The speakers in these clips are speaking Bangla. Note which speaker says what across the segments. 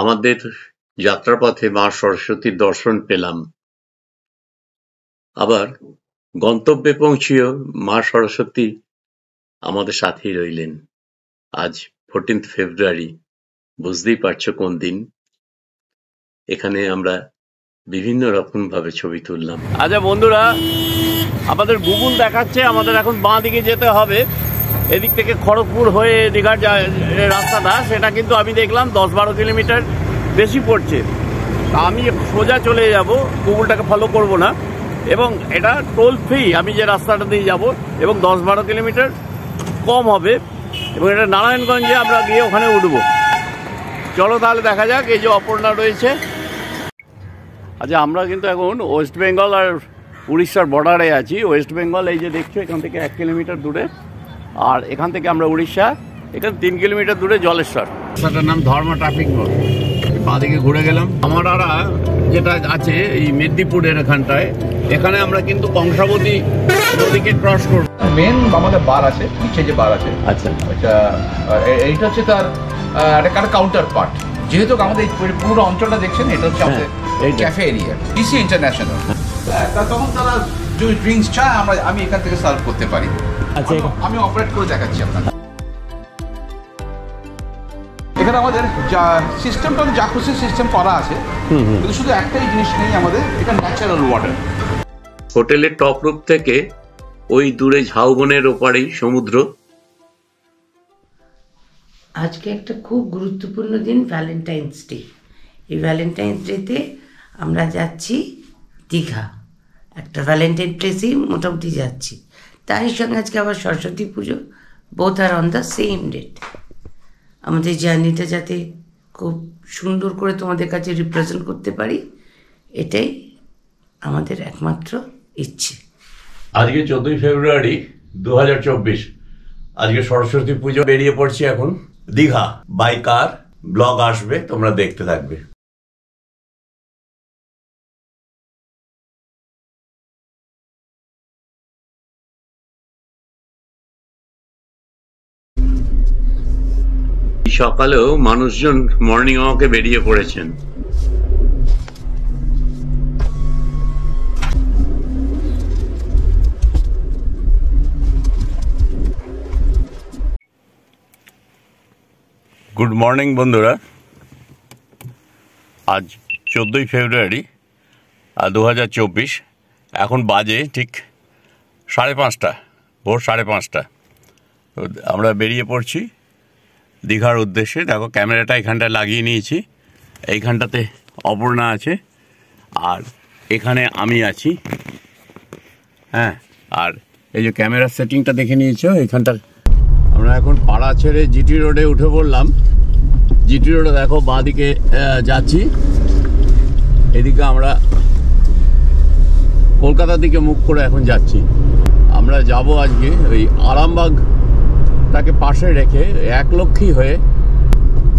Speaker 1: আমাদের যাত্রাপথে মা সরস্বতীর দর্শন পেলাম। আবার গন্তব্যে পৌঁছেও মা সরস্বতী আমাদের সাথেই রইলেন। আজ 14th ফেব্রুয়ারি, বুঝতেই পারছো কোন দিন। এখানে আমরা বিভিন্ন রকম ভাবে ছবি তুললাম।
Speaker 2: আচ্ছা বন্ধুরা, আমাদের গুগল দেখাচ্ছে আমাদের এখন বাঁ দিকে যেতে হবে। এদিক থেকে খড়গপুর হয়ে দীঘার রাস্তাটা, সেটা কিন্তু আমি দেখলাম 10-12 কিলোমিটার বেশি পড়ছে। আমি সোজা চলে যাব, গুগলটাকে ফলো করব না, এবং এটা টোল ফ্রি। আমি যে রাস্তাটা দিয়ে যাব এবং 10-12 কিলোমিটার কম হবে, এবং এটা নারায়ণগঞ্জে আমরা গিয়ে ওখানে উঠব। চলো তাহলে দেখা যাক। এই যে অপর্ণা রয়েছে। আচ্ছা, আমরা কিন্তু এখন ওয়েস্ট বেঙ্গল আর উড়িষ্যার বর্ডারে আছি। ওয়েস্ট বেঙ্গল এই যে দেখছো, এখান থেকে 1 কিলোমিটার দূরে, আর এখান থেকে আমরা উড়িষ্যা, এখানে 3 কিলোমিটার দূরে জলেশ্বর। রাস্তাটার নাম ধর্মা ট্রাফিক রোড। বাঁ দিকে ঘুরে গেলাম। আমরা যেটা আছে এই মেদিনীপুরের এখানটায়, এখানে আমরা কিন্তু কংসাবতী নদীকে ক্রস করব।
Speaker 3: মেন আমাদের বার আছে, নিচে যে বার আছে,
Speaker 2: আচ্ছা,
Speaker 3: এইটা হচ্ছে তার একটা কাউন্টার পার্ট। যেহেতু আমাদের পুরো অঞ্চলটা দেখছেন, এটা হচ্ছে আমাদের ক্যাফে এরিয়া, ডিসি ইন্টারন্যাশনাল। তখন তারা যে ড্রিঙ্কস চায় আমি এখান থেকে সার্ভ করতে পারি। আচ্ছা, আমি অপারেট করে দেখাচ্ছি আপনাদের। এখানে আমাদের সিস্টেমটা জাকুসি সিস্টেম করা আছে, কিন্তু শুধু একটাই জিনিস নেই আমাদের, এটা ন্যাচারাল ওয়াটার।
Speaker 1: হোটেলের টপ রুপ থেকে ওই দূরে ঝাউবনের ওপারেই সমুদ্র।
Speaker 4: আজকে একটা খুব গুরুত্বপূর্ণ দিন, ভ্যালেন্টাইন্স ডে। এই ভ্যালেন্টাইন্স ডেতে আমরা যাচ্ছি দীঘা। একটা ভ্যালেন্টাইন প্লেসেই মোটামুটি যাচ্ছি। তারই সঙ্গে আজকে আবার Saraswati Puja, both are on the same date. আমাদের জার্নিটা যাতে খুব সুন্দর করে তোমাদের কাছে রিপ্রেজেন্ট করতে পারি, এটাই আমাদের একমাত্র ইচ্ছে।
Speaker 2: আজকে 14ই ফেব্রুয়ারি 2024। আজকে সরস্বতী পুজো। বেরিয়ে পড়ছি এখন দীঘা বাই কার। ব্লগ আসবে, তোমরা দেখতে থাকবে।
Speaker 1: সকালেও মানুষজন মর্নিং ওয়াকে বেরিয়ে পড়েছেন।
Speaker 2: গুড মর্নিং বন্ধুরা। আজ 14ই ফেব্রুয়ারি 2024। এখন বাজে ঠিক 5:30, ভোর 5:30। তো আমরা বেরিয়ে পড়ছি দীঘার উদ্দেশ্যে। দেখো, ক্যামেরাটা এখানটায় লাগিয়ে নিয়েছি। এইখানটাতে অপর্ণা আছে, আর এখানে আমি আছি। হ্যাঁ, আর এই যে ক্যামেরার সেটিংটা দেখে নিয়েছো এইখানটা। আমরা এখন পাড়া ছেড়ে জিটি রোডে উঠে পড়লাম। জিটি রোডে দেখো বাঁ দিকে যাচ্ছি। এদিকে আমরা কলকাতার দিকে মুখ করে এখন যাচ্ছি। আমরা যাব আজকে ওই আরামবাগটাকে পাশে রেখে একলক্ষী হয়ে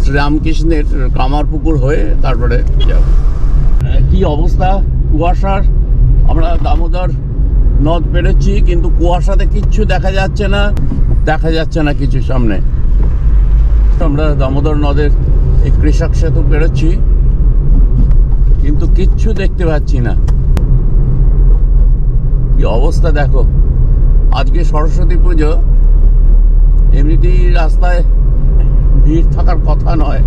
Speaker 2: শ্রীরামকৃষ্ণের কামারপুকুর হয়ে তারপরে যাব। কি অবস্থা কুয়াশার! আমরা দামোদর নদ পেরোচ্ছি, কিন্তু কুয়াশাতে কিচ্ছু দেখা যাচ্ছে না কিছু সামনে। আমরা দামোদর নদের এই কৃষক সেতু পেরোচ্ছি, কিন্তু কিচ্ছু দেখতে পাচ্ছি না। কি অবস্থা দেখো! আজকে সরস্বতী পুজো, এমনিতেই রাস্তায় ভিড় থাকার কথা নয়,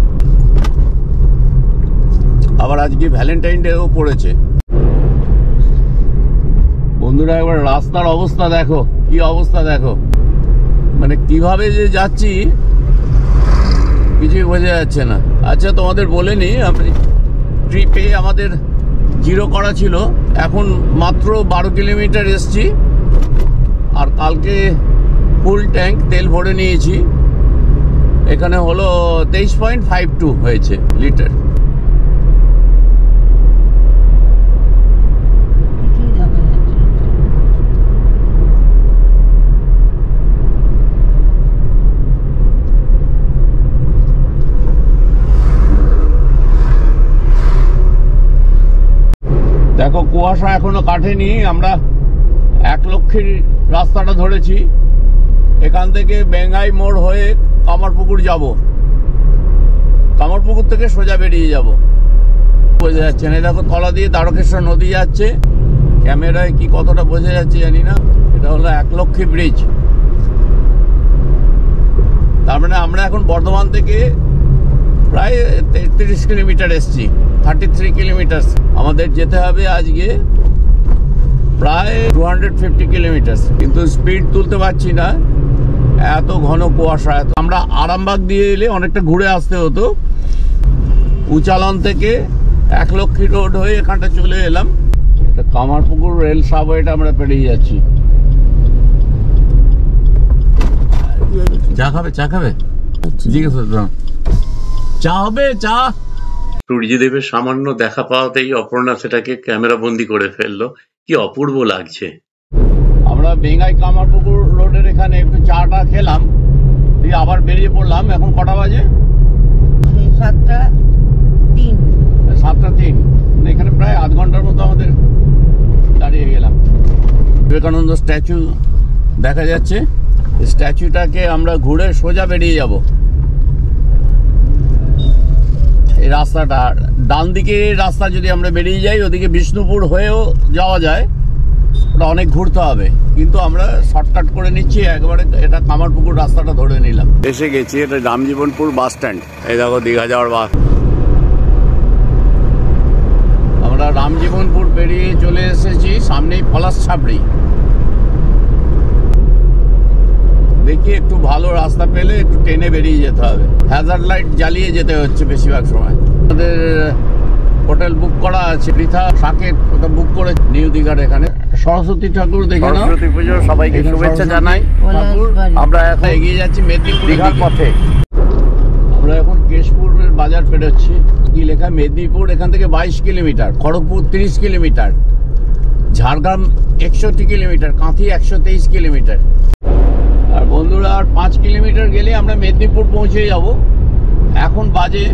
Speaker 2: আবার আজকে ভ্যালেন্টাইন ডেও পড়েছে। বন্ধুরা, এবার রাস্তার অবস্থা দেখো, কি অবস্থা দেখো! মানে কিভাবে যে যাচ্ছি কিছুই বোঝা যাচ্ছে না। আচ্ছা, তোমাদের বলে নি, আমি ট্রিপে আমাদের 0 করা ছিল, এখন মাত্র 12 কিলোমিটার এসছি, আর কালকে ফুল ট্যাঙ্ক তেল ভরে নিয়েছি। এখানে হলো 23.52 হয়েছে লিটার। দেখো, কুয়াশা এখনো কাটেনি। আমরা একলক্ষীর রাস্তাটা ধরেছি। এখান থেকে বেঙ্গাই মোড় হয়ে কামারপুকুর যাব। কামরপুকুর থেকে সোজা বেরিয়ে যাব। বোঝা যাচ্ছে না, দেখো তলা দিয়ে দ্বারকেশ্বর নদী যাচ্ছে। ক্যামেরায় কি কতটা বোঝা যাচ্ছে জানি না। এটা হলো একলক্ষী ব্রিজ। তার মানে আমরা এখন বর্ধমান থেকে প্রায় 33 কিলোমিটার এসছি, 33 কিলোমিটার। আমাদের যেতে হবে আজকে প্রায় 250 কিলোমিটার, কিন্তু স্পিড তুলতে পারছি না, এত ঘন কুয়াশা। আমরা আরামবাগ দিয়ে এলে অনেকটা ঘুরে আসতে হতো। উচালন থেকে একলক্ষী রোড হয়ে এখানটা চলে এলাম। এটা কামারপুকুর রেল সাবওয়েটা আমরা পেরিয়ে যাচ্ছি। চা খাবে? চা খাবে? জিজ্ঞেস করলাম, চা হবে? চা।
Speaker 1: সূর্যদেবের সামান্য দেখা পাওয়াতেই অপর্ণা সেটাকে ক্যামেরা বন্দি করে ফেললো। কি অপূর্ব লাগছে।
Speaker 2: আমরা বেঙ্গাই কামারপুকুর রোডের এখানে একটু চাটা খেলাম, দিয়ে আবার বেরিয়ে পড়লাম। এখন কটা বাজে?
Speaker 4: 7:03।
Speaker 2: 7:03। এখানে প্রায় আধ ঘন্টার মতো আমাদের দাঁড়িয়ে গেলাম। বিবেকানন্দ স্ট্যাচু দেখা যাচ্ছে। স্ট্যাচুটাকে আমরা ঘুরে সোজা বেরিয়ে যাব। এই রাস্তাটা ডান দিকে রাস্তা, যদি আমরা বেরিয়ে যাই ওদিকে বিষ্ণুপুর হয়েও যাওয়া যায়, ওটা অনেক ঘুরতে হবে, কিন্তু আমরা শর্টকাট করে নিচ্ছি একবারে। এটা কামারপুকুর রাস্তাটা ধরে নিলাম। এসে গেছি, এটা রামজীবনপুর বাস স্ট্যান্ড। এই দেখো দীঘা যাওয়ার বাস। আমরা রামজীবনপুর পেরিয়ে চলে এসেছি, সামনেই পলাশ ছাবড়ি। দেখি একটু ভালো রাস্তা পেলে একটু ট্রেনে বেরিয়ে যেতে হবে। হ্যাজার্ড লাইট জ্বালিয়ে যেতে হচ্ছে বেশিরভাগ সময়। আমাদের হোটেল বুক করা আছে, পৃথা সাকেত, ওটা বুক করে নিউ দীঘার এখানে। সরস্বতী ঠাকুর দেখে নাও। সরস্বতী পুজো সবাইকে শুভেচ্ছা জানাই। আমরা এখন এগিয়ে যাচ্ছি মেদিনীপুর দীঘার পথে। আমরা এখন কেশপুরের বাজার পেরোচ্ছি। কি লেখা? মেদিনীপুর এখান থেকে 22 kilometre, Kharagpur 30 kilometre, Jhargram 61 kilometre, Kanthi 123 kilometre. আর বন্ধুরা, আর 5 কিলোমিটার গেলে আমরা মেদিনীপুর পৌঁছে যাব। এখন বাজে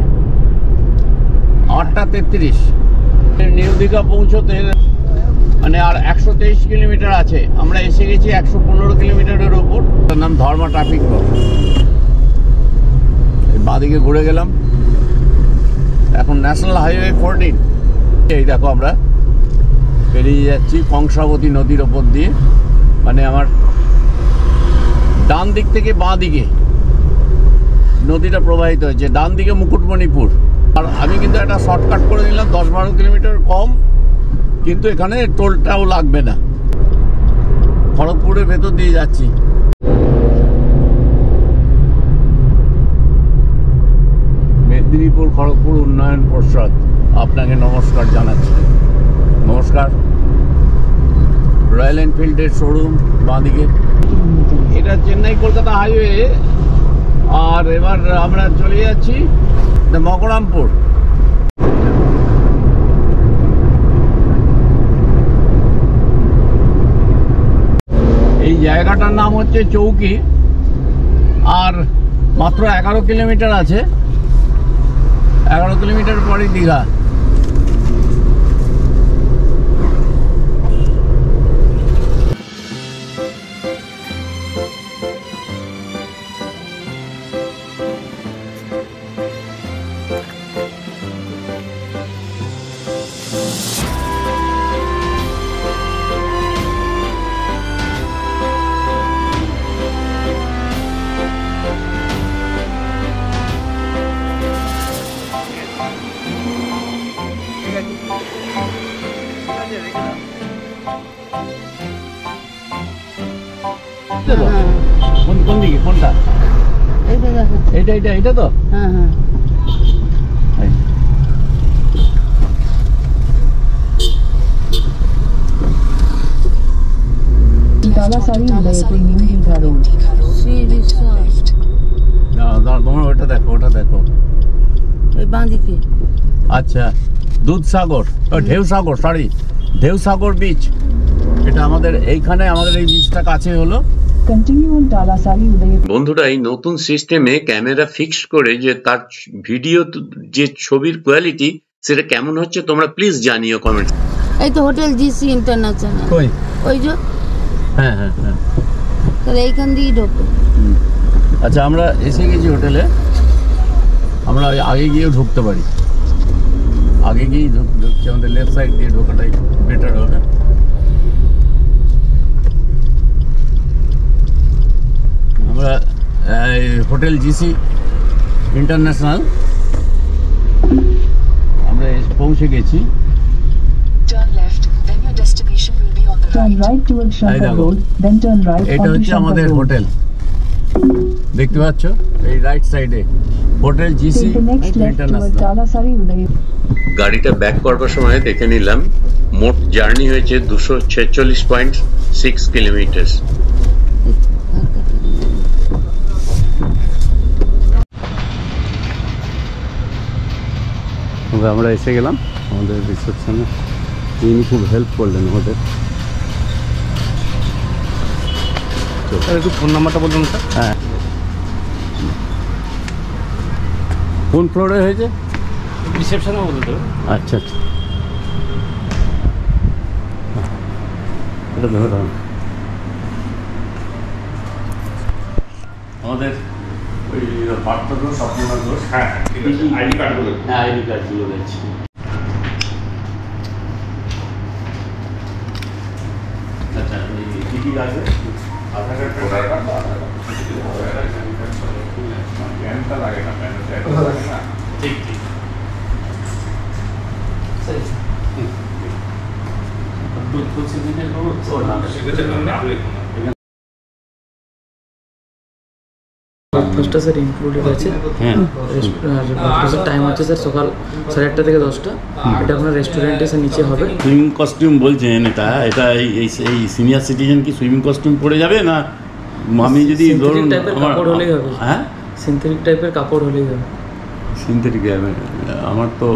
Speaker 2: 8:33। নিউ দীঘা পৌঁছতে মানে আর 123 কিলোমিটার আছে। আমরা এসে গেছি 115 কিলোমিটারের ওপর। তার নাম ধর্মা ট্রাফিক রোড। বাঁদিকে ঘুরে গেলাম। এখন ন্যাশনাল হাইওয়ে 14। এই দেখো আমরা পেরিয়ে যাচ্ছি কংসাবতী নদীর ওপর দিয়ে। মানে আমার ডান দিক থেকে বাঁ দিকে নদীটা প্রবাহিত হয়েছে। ডান দিকে মুকুটমণিপুর। আর আমি কিন্তু একটা শর্টকাট করে নিলাম, 10-12 কিলোমিটার কম, কিন্তু এখানে টোলটাও লাগবে না। খড়গপুরের ভেতর দিয়ে যাচ্ছি। মেদিনীপুর খড়গপুর উন্নয়ন পর্ষদ আপনাকে নমস্কার জানাচ্ছি। নমস্কার। রয়্যাল এনফিল্ডের শোরুম বাঁদিকে। এটা চেন্নাই কলকাতা হাইওয়ে। আর এবার আমরা চলে যাচ্ছি মকরামপুর। এই জায়গাটার নাম হচ্ছে চৌকি। আর মাত্র 11 কিলোমিটার আছে। 11 কিলোমিটার পরে দীঘা। কোন দিকে? কোনটা? এটা তো। তোমার ওটা দেখো, ওটা দেখো। আচ্ছা, দুধসাগর, ঢেউসাগর, সরি, ঢেউসাগর বিচ। এটা আমাদের এইখানে, আমাদের এই বিচটা কাছে হলো।
Speaker 1: বন্ধুরা, এই নতুন সিস্টেমে ক্যামেরা ফিক্স করে যে তার ভিডিও, যে ছবির কোয়ালিটি সেটা কেমন হচ্ছে তোমরা প্লিজ জানিও কমেন্ট।
Speaker 5: এই তো হোটেল জিসি ইন্টারন্যাশনাল। ওই যে।
Speaker 2: হ্যাঁ হ্যাঁ হ্যাঁ।
Speaker 5: তাহলে এইখান দিয়েই ঢোকো।
Speaker 2: আচ্ছা, আমরা এসে গেছি হোটেলে। আমরা আগে গিয়েও ঢুকতে পারি, আগে গিয়েই ঢুকছি, আমাদের লেফট সাইড দিয়ে ঢোকাটাই বেটার হবে। আমরা হোটেল জিসি ইন্টারন্যাশনাল আমরা পৌঁছে গেছি।
Speaker 6: Turn left, then your destination will be on the
Speaker 7: Turn
Speaker 6: right.
Speaker 7: right towards Shankar Road, then turn right
Speaker 2: এটা
Speaker 7: onto
Speaker 2: হচ্ছে
Speaker 7: Shankar
Speaker 2: আমাদের
Speaker 7: Road.
Speaker 2: হোটেল, দেখতে পাচ্ছ এই রাইট সাইডে hotel GC
Speaker 7: Take the next left towards
Speaker 2: international.
Speaker 7: Dalasari Uday.
Speaker 1: গাড়িটা ব্যাক করবার সময় দেখে নিলাম মোট জার্নি হয়েছে 246.6 কিলোমিটার।
Speaker 2: আমরা এসে গেলাম আমাদের রিসেপশনে, তিনি খুব হেল্প করলেন আমাদের।
Speaker 8: একটু ফোন নাম্বারটা বলুন স্যার।
Speaker 2: হ্যাঁ, কোন ফ্লোরে হয়েছে?
Speaker 8: রিসেপশনে বলুন তো।
Speaker 2: আচ্ছা আচ্ছা, এটা ধরো আমাদের ওই পার্থ ঘোষ, স্বপ্না ঘোষ।
Speaker 8: হ্যাঁ ঠিক আছে, আইডি কার্ডগুলো।
Speaker 2: হ্যাঁ, আইডি কার্ডগুলো দিচ্ছি। আচ্ছা, কী কী আছে?
Speaker 3: Aadhaar card, voter card, PAN card লাগে না, প্যান কার্ড লাগে না।
Speaker 2: ঠিক ঠিক।
Speaker 9: ব্রেকফাস্টটা স্যার ইনক্লুডেড আছে।
Speaker 2: হ্যাঁ,
Speaker 9: ব্রেকফাস্টের টাইম হচ্ছে স্যার সকাল 8:30 থেকে 10টা। এটা আপনার রেস্টুরেন্টে স্যার নিচে হবে।
Speaker 2: সুইমিং কস্টিউম বলছেন, এটা এটা এই সিনিয়র সিটিজেন কি সুইমিং কস্টিউম পরে যাবে না? আমি যদি ধরুন
Speaker 9: টাইপের কাপড় হলেই হবে।
Speaker 2: হ্যাঁ,
Speaker 9: সিনথেটিক টাইপের কাপড় হলেই হবে।
Speaker 2: সিনথেটিক, আমার তো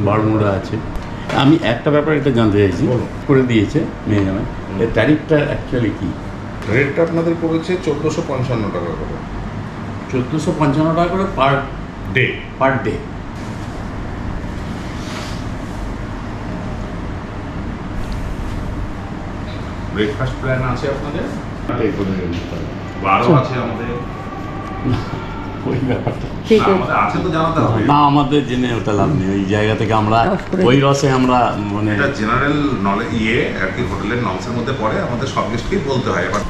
Speaker 2: বারমুড়া আছে। আমি একটা ব্যাপার এটা জানতে চাইছি, করে দিয়েছে মেয়ে জামাই, এর ট্যারিফটা অ্যাকচুয়ালি কী?
Speaker 10: রেটটা আপনাদের পড়েছে 1455 টাকা করে।
Speaker 2: 1455 টাকা করে per
Speaker 10: day.
Speaker 2: Day.
Speaker 3: Breakfast plan আছে আপনাদের? 12 আছে আমাদের।
Speaker 2: ওই ব্যাপারটা
Speaker 3: আমাদের আছে তো জানাতে হবে।
Speaker 2: না, আমাদের জেনে ওটা লাভ নেই, ওই জায়গা থেকে আমরা ওই রসে আমরা মানে
Speaker 3: এটা জেনারেল নলেজ আর কি, হোটেলের নর্মসের মধ্যে পড়ে, আমাদের সব কিছুকেই বলতে হয়। এবার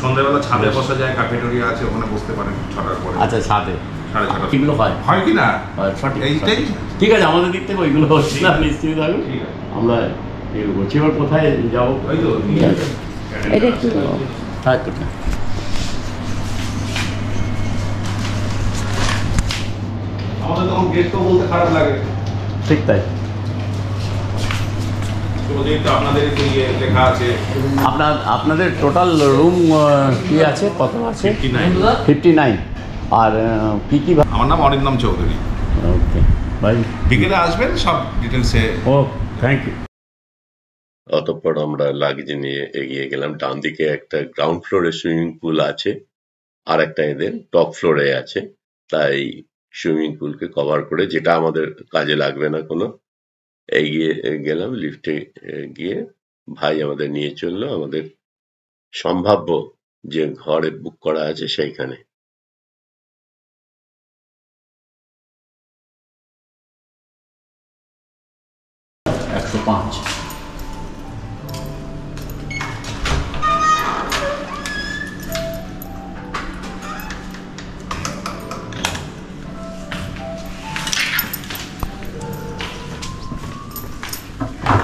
Speaker 3: সন্ধ্যাবেলা ছাদে বসা যায়, ক্যাফেটেরিয়া আছে, ওখানে বসতে পারেন 6টার পরে।
Speaker 2: আচ্ছা, ছাদে
Speaker 3: 6:30
Speaker 2: এগুলো হয়
Speaker 3: কি না?
Speaker 2: সঠিক,
Speaker 3: এইটাই
Speaker 2: ঠিক আছে, আমাদের দিক থেকে ওইগুলো হচ্ছে না, নিশ্চিত থাকুন।
Speaker 3: ঠিক আছে,
Speaker 2: আমরা এগুলো করছি। এবার কোথায় যাবো?
Speaker 3: ওই তো
Speaker 5: এটা একটু
Speaker 2: থাক না।
Speaker 3: আমাদের তখন গেট তো বলতে খারাপ লাগে,
Speaker 2: ঠিক তাই।
Speaker 3: তো যেহেতু আপনাদের ইয়ে লেখা আছে
Speaker 2: আপনাদের টোটাল রুম কি আছে, কত আছে?
Speaker 3: 59।
Speaker 2: 59। আর কী কী?
Speaker 3: আমার নাম অরিন্দম চৌধুরী।
Speaker 2: ওকে, বাই।
Speaker 3: বিকেলে আসবেন, সব ডিটেলসে।
Speaker 2: ও, থ্যাংক ইউ।
Speaker 1: অতঃপর আমরা লাগেজ নিয়ে এগিয়ে গেলাম। ডান দিকে একটা গ্রাউন্ড ফ্লোরে সুইমিং পুল আছে, আর একটা এদের টপ ফ্লোরে আছে। তাই সুইমিং পুলকে কভার করে, যেটা আমাদের কাজে লাগবে না কোনো, এগিয়ে গেলাম। লিফটে গিয়ে ভাই আমাদের নিয়ে চললো আমাদের সম্ভাব্য যে ঘরে বুক করা আছে সেইখানে।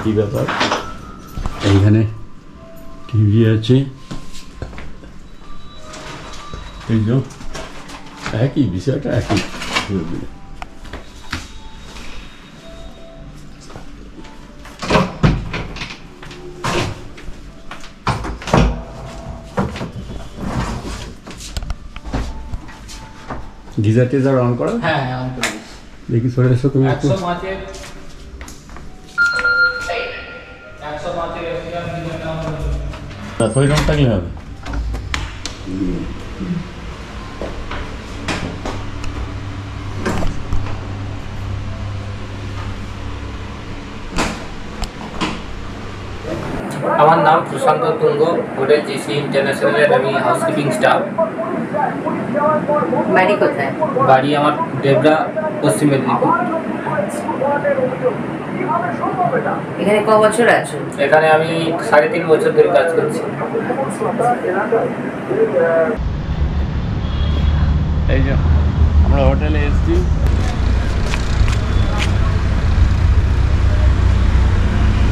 Speaker 2: কি ব্যাপার, এইখানে টিভি আছে, এই যে একই বিষয়টা একই। গিজার টিজার অন করা?
Speaker 9: হ্যাঁ হ্যাঁ, অন করে
Speaker 2: দেখি সরে এসো তুমি একটু।
Speaker 9: 105
Speaker 2: সৈরম থাকলে হবে।
Speaker 11: আমার নাম প্রশান্ত তুঙ্গ, হোটেল জিসি ইন্টারন্যাশনালের আমি হাউসকিপিং স্টাফ।
Speaker 4: বাড়ি কোথায়?
Speaker 9: বাড়ি আমার দেবরা, পশ্চিম মেদিনীপুর।
Speaker 4: এখানে ক বছর আছো?
Speaker 9: এখানে আমি 3.5 বছর ধরে কাজ করছি।
Speaker 2: এই যে আমরা হোটেলে এসেছি,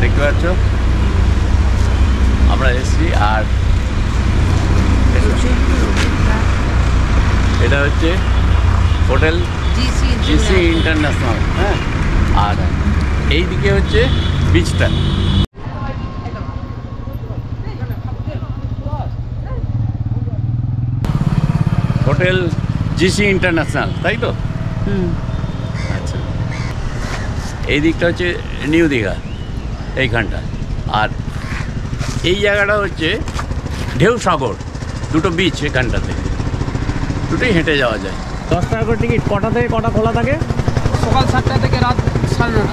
Speaker 2: দেখতে পাচ্ছ আমরা এসেছি। আর এটা হচ্ছে হোটেল জিসি ইন্টারন্যাশনাল। হ্যাঁ, আর এই দিকে হচ্ছে বিচটা। হোটেল জিসি ইন্টারন্যাশনাল, তাই তো? আচ্ছা, এই দিকটা হচ্ছে নিউ দীঘা, এইখানটা। আর এই জায়গাটা হচ্ছে ঢেউ সাগর, দুটো বিচ এখানটাতে, দুটোই হেঁটে যাওয়া যায়। 10 টাকা করে টিকিট। কটা থেকে কটা খোলা থাকে?
Speaker 9: সকাল 7টা থেকে রাত 9:30।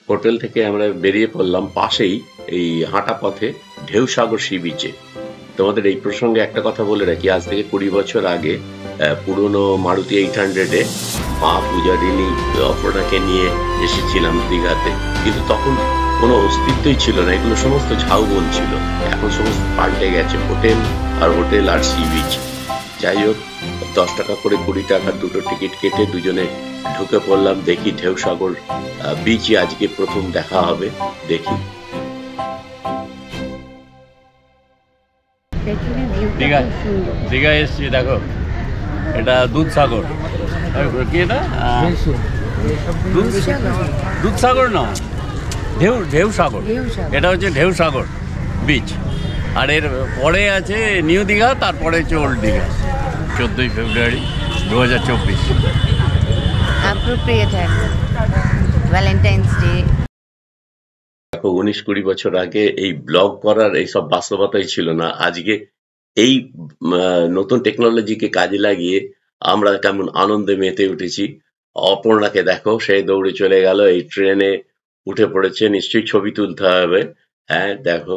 Speaker 1: হোটেল থেকে আমরা বেরিয়ে পড়লাম পাশেই এই হাঁটা পথে ঢেউ সাগর সি বিচে। তোমাদের এই প্রসঙ্গে একটা কথা বলে রাখি, আজ থেকে 20 বছর আগে পুরনো মারুতি 800-এ মা পূজারিনী অপর্ণাকে নিয়ে এসেছিলাম দীঘাতে, কিন্তু তখন কোনো অস্তিত্বই ছিল না, এগুলো সমস্ত ঝাউবন ছিল। এখন সমস্ত পাল্টে গেছে, হোটেল আর সি বিচ। যাই হোক, 10 টাকা করে 20 টাকার দুটো টিকিট কেটে দুজনে ঢুকে পড়লাম। দেখি ঢেউ সাগর বিচই আজকে প্রথম দেখা হবে, দেখি।
Speaker 2: দীঘা এসছি, দেখো এটা দুধসাগর। কি এটা? দুধসাগর না, ঢেউ সাগর। এটা হচ্ছে ঢেউ সাগর বিচ। আর এর পরে আছে নিউ দীঘা, তারপরে হচ্ছে ওল্ড দীঘা। 14ই ফেব্রুয়ারি 2024।
Speaker 4: Appropriate Valentine's day.
Speaker 1: দেখো, 19-20 বছর আগে এই ব্লগ করার এইসব বাস্তবতাই ছিল না। আজকে এই নতুন টেকনোলজিকে কাজে লাগিয়ে আমরা কেমন আনন্দে মেতে উঠেছি। অপর্ণাকে দেখো, সে দৌড়ে চলে গেল, এই ট্রেনে উঠে পড়েছে, নিশ্চয়ই ছবি তুলতে হবে। হ্যাঁ দেখো,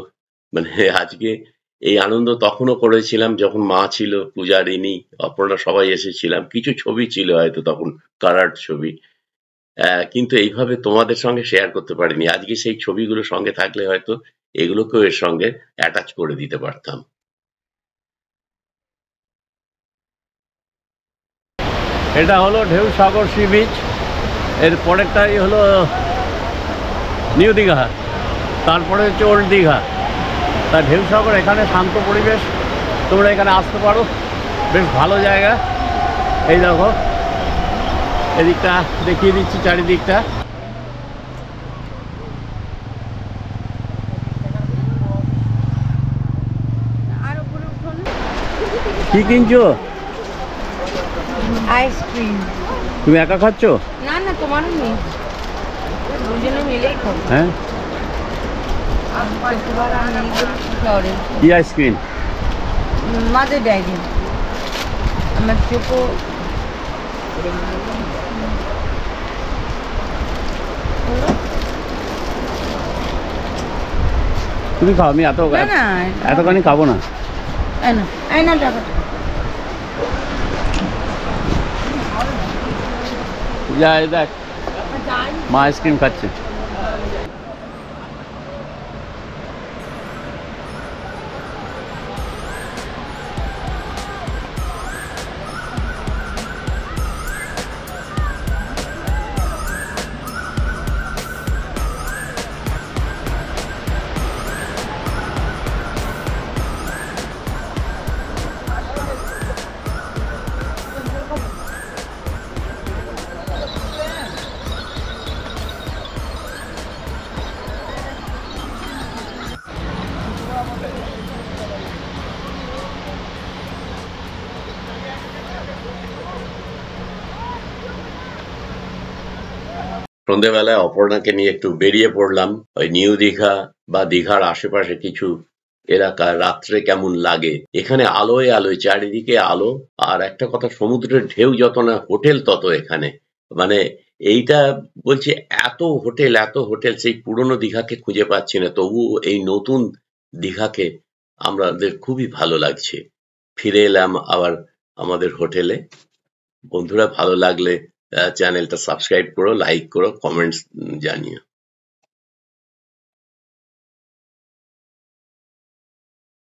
Speaker 1: মানে আজকে এই আনন্দ তখনও করেছিলাম যখন মা ছিল, পূজারিনী, অপর্ণা, সবাই এসেছিলাম। কিছু ছবি ছিল হয়তো তখন, কারার ছবি, কিন্তু এইভাবে তোমাদের সঙ্গে শেয়ার করতে পারিনি। আজকে সেই ছবিগুলো সঙ্গে থাকলে হয়তো এগুলোকেও এর সঙ্গে অ্যাটাচ করে দিতে পারতাম।
Speaker 2: এটা হলো ঢেউ সাগর সি বিচ। এর পরেরটাই হলো নিউ দীঘা, তারপরে হচ্ছে ওল্ড দীঘা। তা ঢেউ সাগর এখানে শান্ত পরিবেশ, তোমরা এখানে আসতে পারো, বেশ ভালো জায়গা। এই দেখো, এদিকটা দেখিয়ে দিচ্ছি, চারিদিকটা। কি কিনছো?
Speaker 5: আইসক্রিম।
Speaker 2: তুমি একা খাচ্ছ?
Speaker 5: না না, তোমারও নেই, দুজনে মিলেই খাবো।
Speaker 2: হ্যাঁ, কি আইসক্রিম?
Speaker 5: মাঝে ডাইরি আমার চোখো।
Speaker 2: তুমি খাও, আমি এতখানি খাবো না।
Speaker 5: টাকাটা
Speaker 2: যা, দেখ মা আইসক্রিম খাচ্ছে।
Speaker 1: সন্ধ্যেবেলায় অপর্ণাকে নিয়ে একটু বেরিয়ে পড়লাম ওই নিউ দীঘা বা দীঘার আশেপাশে কিছু এলাকা। রাত্রে কেমন লাগে এখানে, আলোয় আলোয়, চারিদিকে আলো। আর একটা কথা, সমুদ্রের ঢেউ যত না হোটেল তত এখানে। মানে এইটা বলছি, এত হোটেল, সেই পুরনো দীঘাকে খুঁজে পাচ্ছি না, তবু এই নতুন দীঘাকে আমাদের খুবই ভালো লাগছে। ফিরে এলাম আবার আমাদের হোটেলে। বন্ধুরা, ভালো লাগলে চ্যানেলটা সাবস্ক্রাইব করো, লাইক করো, কমেন্টস জানিও।